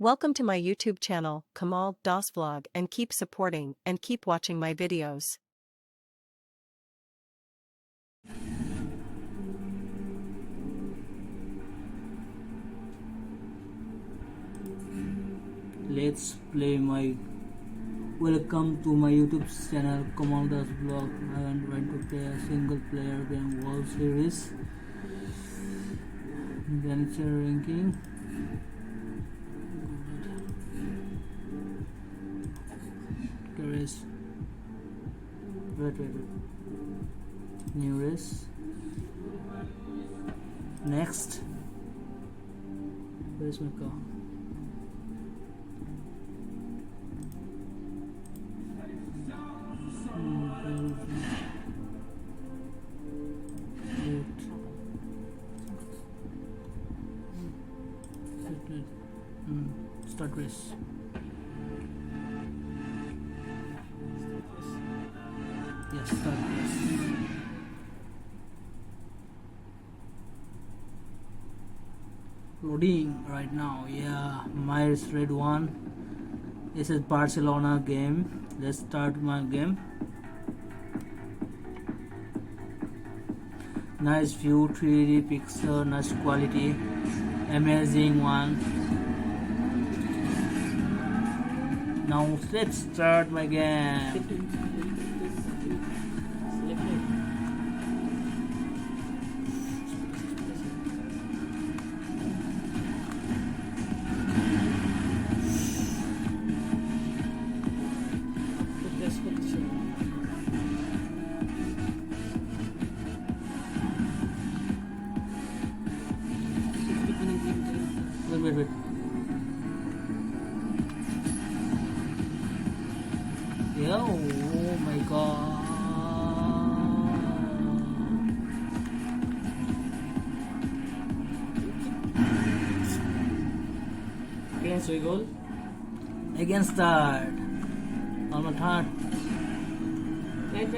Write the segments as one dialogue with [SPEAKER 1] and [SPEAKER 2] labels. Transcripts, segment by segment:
[SPEAKER 1] Welcome to my YouTube channel, Kamal Das Vlog, and keep supporting and keep watching my videos.
[SPEAKER 2] Let's play my welcome to my YouTube channel Kamal Das Vlog. I am going to play a single player game World Series. Then it's a ranking. Race. Wait. New race. Next. Where's my car? Start race. Yes, start race. Loading right now. Yeah, my red one. This is Barcelona game. Let's start my game. Nice view, 3D picture, nice quality, amazing one. Now let's start my game. Wait. Yo, oh my god.
[SPEAKER 3] Against we goal.
[SPEAKER 2] Again start. On my turn.
[SPEAKER 3] Right.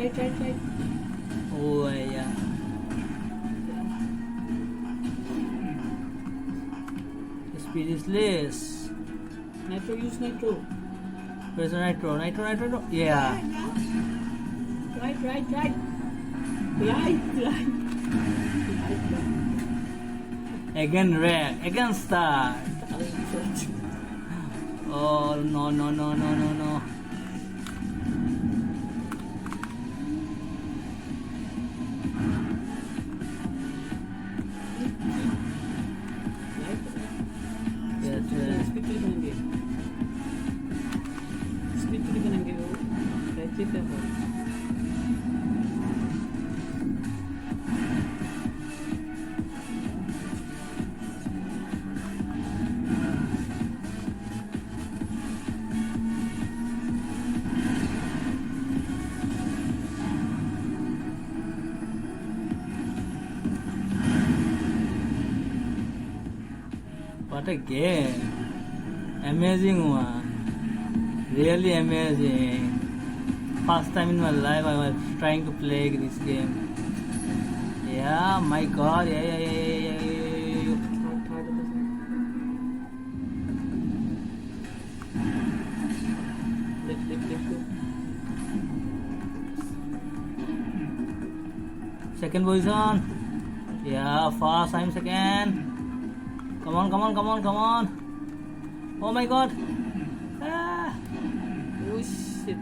[SPEAKER 2] Oh yeah. Speed is less.
[SPEAKER 3] Nitro, use nitro.
[SPEAKER 2] Where's the nitro? Nitro. Yeah.
[SPEAKER 3] Right.
[SPEAKER 2] Again red. Again start. Oh no.
[SPEAKER 3] Speed to बनाएंगे वो कैसे पे हो
[SPEAKER 2] What a game. Amazing one. Really amazing. First time in my life I was trying to play this game. Yeah, my god. Yeah.
[SPEAKER 3] Let's
[SPEAKER 2] Second position. Yeah, fast. I'm second. Come on. Oh my god.
[SPEAKER 3] Oh shit.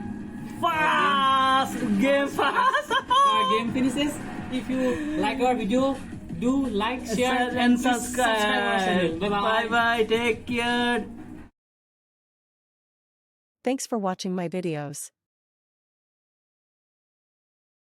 [SPEAKER 2] Fast. Game fast.
[SPEAKER 3] Our game finishes. If you like our video, do like, share
[SPEAKER 2] and
[SPEAKER 3] please
[SPEAKER 2] subscribe.
[SPEAKER 3] our channel.
[SPEAKER 2] Bye. Take care.
[SPEAKER 1] Thanks for watching my videos.